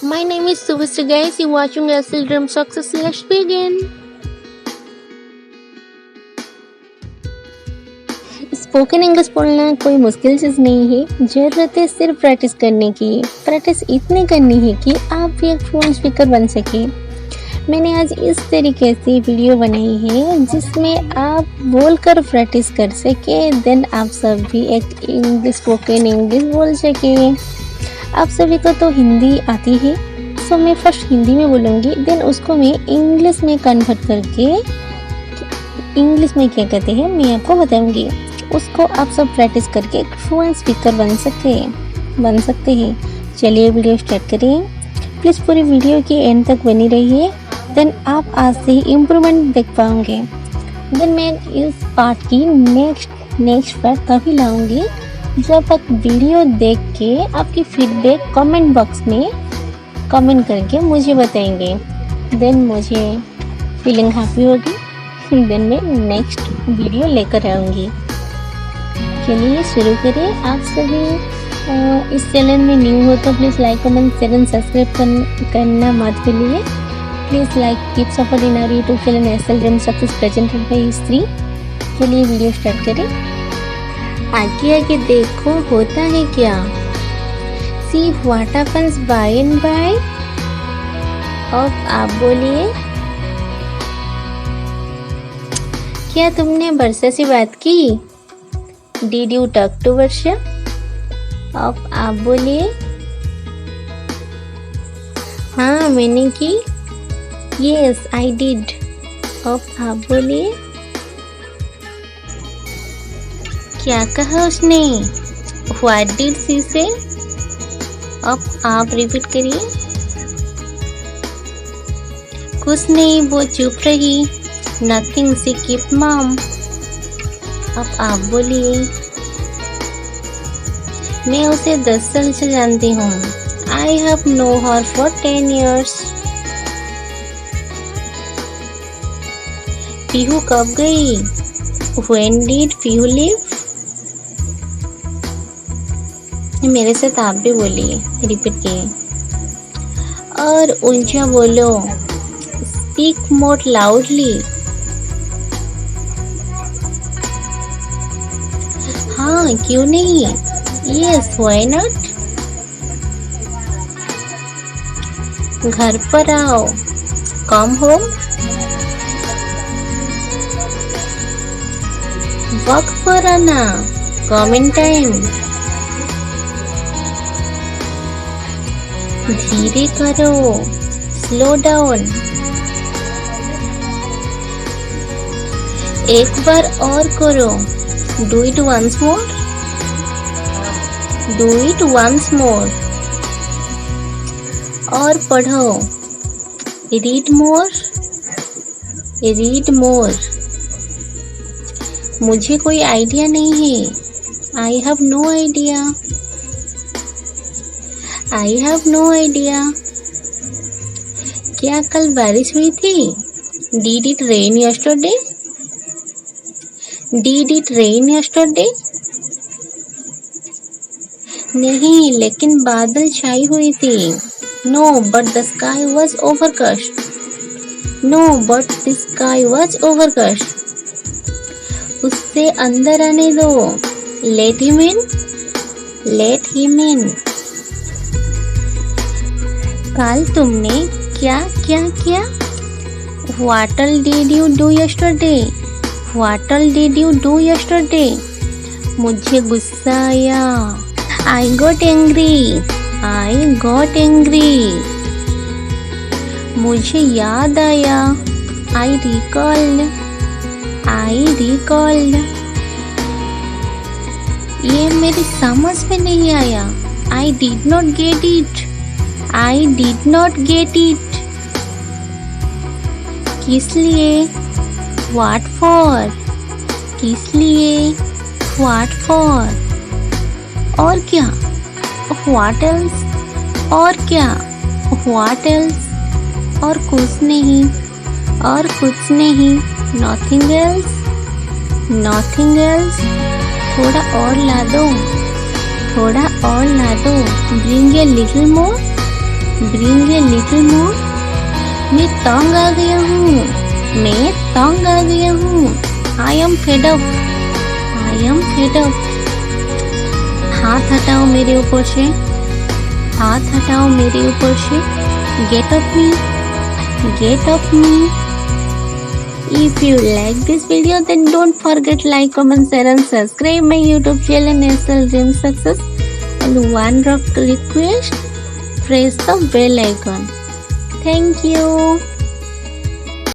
My name is Suvista guys. You're watching SL Dream Success. Let's begin. Spoken English बोलना कोई मुश्किल चीज़ नहीं है। ज़रूरत है सिर्फ प्रैक्टिस करने की। प्रैक्टिस इतनी करनी है कि आप भी एक फ्लुएंट स्पीकर बन सके। मैंने आज इस तरीके से वीडियो बनाई है जिसमें आप बोलकर प्रैक्टिस कर सके, देन आप सब भी एक स्पोकन इंग्लिश बोल सके। आप सभी को तो हिंदी आती है, सो मैं फर्स्ट हिंदी में बोलूँगी, देन उसको मैं इंग्लिश में कन्वर्ट करके इंग्लिश में क्या कहते हैं मैं आपको बताऊँगी। उसको आप सब प्रैक्टिस करके एक फ्लुएंट स्पीकर बन सकते हैं। चलिए वीडियो स्टार्ट करें। प्लीज़ पूरी वीडियो के एंड तक बनी रहिए, देन आप आज से ही इम्प्रूवमेंट देख पाओगे। देन मैं इस पार्ट की नेक्स्ट पार्ट तभी लाऊंगी जब तक वीडियो देख के आपकी फीडबैक कमेंट बॉक्स में कमेंट करके मुझे बताएंगे, देन मुझे फीलिंग हैप्पी होगी, देन मैं नेक्स्ट वीडियो लेकर आऊँगी। चलिए शुरू करें। आप सभी इस चैनल में न्यू हो तो please like comment share and subscribe करना मत भूलिए। Please like keep supporting our YouTube channel SL dream success presented by Stree. चलिए वीडियो स्टार्ट करें। आगे देखो होता है क्या। See what happens by and by. अब आप बोलिए, क्या तुमने वर्षा से बात की? Did you talk to वर्षा? अब आप बोलिए, हाँ मैंने की। Yes, I did. अब आप बोलिए, क्या कहा उसने? What did she say? अब आप रिपीट करिए, कुछ नहीं वो चुप रही। Nothing, she kept mum. अब आप बोलिए, मैं उसे 10 साल से जानती हूँ। I have known her for 10 years. Pihu कब गई? When did Pihu leave? मेरे साथ आप भी बोलिए, रिपीट किए। और ऊंचा बोलो, Speak more loudly. हाँ क्यों नहीं? Yes, why not? घर पर आओ, come home. वक्त पर आना, come in time. धीरे करो, slow down. एक बार और करो, do it once more. Do it once more. और पढ़ो, read more. Read more. मुझे कोई आइडिया नहीं है। I have no idea. I have no idea. क्या कल बारिश हुई थी? Did it rain yesterday? Did it rain yesterday? नहीं, लेकिन बादल छाई हुई थी। No, but the sky was overcast. No, but the sky was overcast. उससे अंदर आने दो। Let him in. Let him in. कल तुमने क्या क्या किया? What all did you do yesterday? What all did you do yesterday? मुझे गुस्सा आया। I got angry. I got angry. मुझे याद आया। I recalled. I recalled. ये मेरी समझ में नहीं आया। I did not get it. I did not get it. किस लिए? What for? किस लिए? What for? और क्या? What else? और क्या? What else? और कुछ नहीं, और कुछ नहीं। Nothing else? Nothing else? थोड़ा और ला दो, थोड़ा और ला दो। Bring a little more. Bring a little more. मैं तंग आ गया हूँ, मैं तंग आ गया हूँ। I am fed up. I am fed up. हाथ हटाओ मेरे ऊपर से, हाथ हटाओ मेरे ऊपर से। Get off me. Get off me. If you like this video, then don't forget like, comment, share and subscribe my YouTube channel National Dream Success. And one rock request, press the bell icon. Thank you.